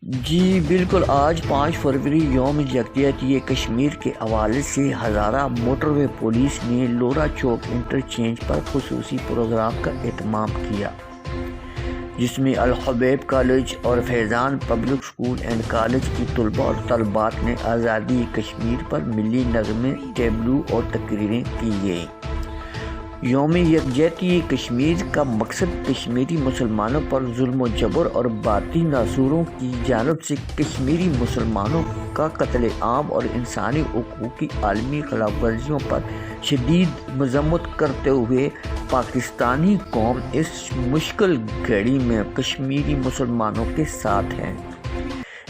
جی بالکل، آج 5 فروری یوم یکجہتی کشمیر کے حوالے سے ہزارہ موٹر وے پولیس نے لورا چوک انٹرچینج پر خصوصی پروگرام کا اہتمام کیا، جس میں الحبیب کالج اور فیضان پبلک اسکول اینڈ کالج کی طلباء اور طالبات نے آزادی کشمیر پر ملی نغمے، ٹیبلو اور تقریریں کی گئیں۔ یوم یکجہتی کشمیر کا مقصد کشمیری مسلمانوں پر ظلم و جبر اور باطنی ناصوروں کی جانب سے کشمیری مسلمانوں کا قتل عام اور انسانی حقوق کی عالمی خلاف ورزیوں پر شدید مذمت کرتے ہوئے پاکستانی قوم اس مشکل گھڑی میں کشمیری مسلمانوں کے ساتھ ہے۔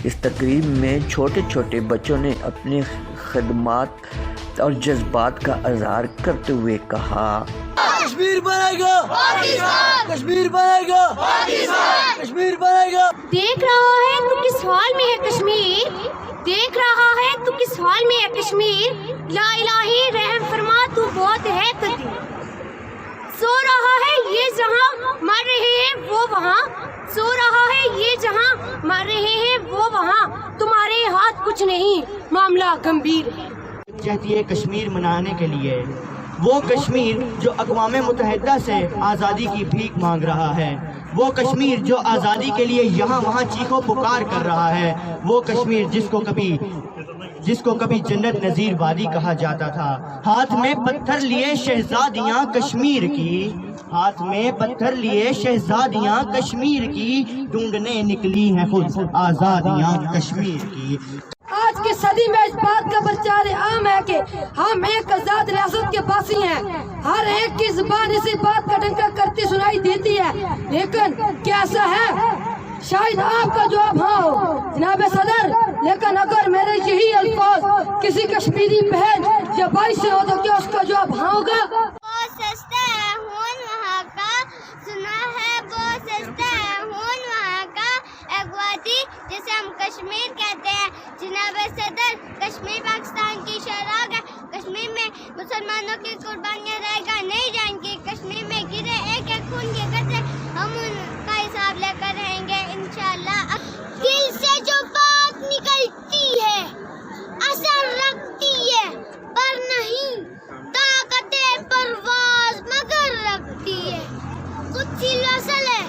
اس تقریب میں چھوٹے چھوٹے بچوں نے اپنے خدمات اور جذبات کا اظہار کرتے ہوئے کہا، کشمیر بنے گا، کشمیر بنے گا، کشمیر بنے گا۔ دیکھ رہا ہے تو کس حال میں ہے کشمیر، دیکھ رہا ہے تو کس حال میں ہے کشمیر، لا الہی رحم فرما تو بہت ہے قدیر۔ سو رہا ہے یہ جہاں، مر رہے ہیں وہ وہاں، سو رہا ہے یہ جہاں، مر رہے ہیں وہ وہاں، تمہارے ہاتھ کچھ نہیں، معاملہ گمبھیر ہے۔ چاہتی ہے کشمیر منانے کے لیے، وہ کشمیر جو اقوام متحدہ سے آزادی کی بھیک مانگ رہا ہے، وہ کشمیر جو آزادی کے لیے یہاں وہاں چیخو پکار کر رہا ہے، وہ کشمیر جس کو کبھی جنت نظیر وادی کہا جاتا تھا۔ ہاتھ میں پتھر لیے شہزادیاں کشمیر کی، ہاتھ میں پتھر لیے شہزادیاں کشمیر کی، ڈھونڈنے نکلی ہیں خود آزادیاں کشمیر کی۔ آج کی صدی میں اس بات کا پرچار عام ہے کہ ہم ایک آزاد ریاست کے باسی ہیں، ہر ایک کی زبان اسی بات کا ڈنکا کرتی سنائی دیتی ہے، لیکن کیسا ہے؟ شاید آپ کا جواب ہاں ہو جناب صدر، لیکن اگر میرے یہی الفاظ کسی کشمیری بہن یا بھائی سے ہو تو کیا اس کا جواب ہاں ہوگا؟ بہت سستا ہے خون وہاں کا، سنا ہے بہت سستا ہے خون وہاں کا، ایک وادی جسے ہم کشمیر کہتے ہیں۔ جناب صدر، کشمیر پاکستان کی شراغ ہے، کشمیر میں مسلمانوں کی قربانیاں رہ گا نہیں جائیں گی، کشمیر میں گرے ایک ایک خون کے قطرے ہم ان کا حساب لے کر رہیں گے انشاءاللہ۔ دل سے جو بات نکلتی ہے اثر رکھتی ہے، پر نہیں طاقت پرواز مگر رکھتی ہے، خود سی نسل ہے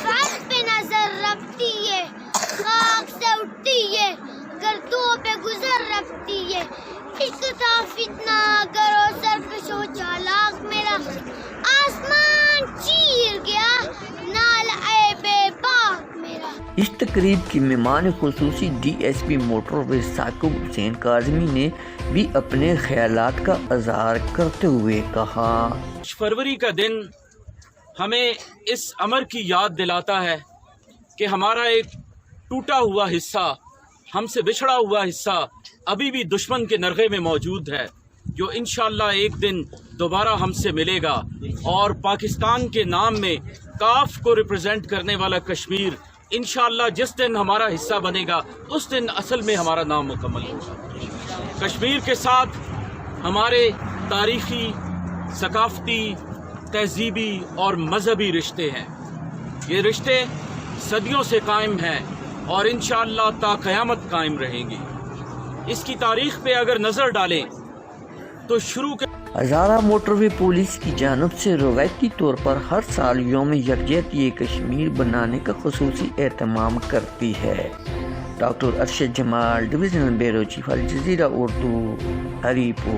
رات پہ نظر رکھتی ہے، خاک سے اٹھتی ہے گردوں پہ گزر رکھتی ہے، عشق تھا فتنہ کرو سرکش و چالاک میرا، آسمان چیر گیا نال اے بے باک میرا۔ اس تقریب کی مہمان خصوصی ڈی ایس پی موٹر وے ثاقب حسین کاظمی نے بھی اپنے خیالات کا اظہار کرتے ہوئے کہا، فروری کا دن ہمیں اس امر کی یاد دلاتا ہے کہ ہمارا ایک ٹوٹا ہوا حصہ، ہم سے بچھڑا ہوا حصہ ابھی بھی دشمن کے نرغے میں موجود ہے، جو انشاءاللہ ایک دن دوبارہ ہم سے ملے گا، اور پاکستان کے نام میں کاف کو ریپرزینٹ کرنے والا کشمیر انشاءاللہ جس دن ہمارا حصہ بنے گا اس دن اصل میں ہمارا نام مکمل ہوگا۔ کشمیر کے ساتھ ہمارے تاریخی، ثقافتی، تہذیبی اور مذہبی رشتے ہیں، یہ رشتے صدیوں سے قائم ہیں اور انشاءاللہ تا قیامت قائم رہیں گی۔ اس کی تاریخ پہ اگر نظر ڈالیں تو شروع کے ہزارہ موٹر وے پولیس کی جانب سے روایتی طور پر ہر سال یوم یکجہتی کشمیر بنانے کا خصوصی اہتمام کرتی ہے۔ Doctor Arshad Jamal, divisional bureau chief, Al Jazeera Urdu, ہری پور۔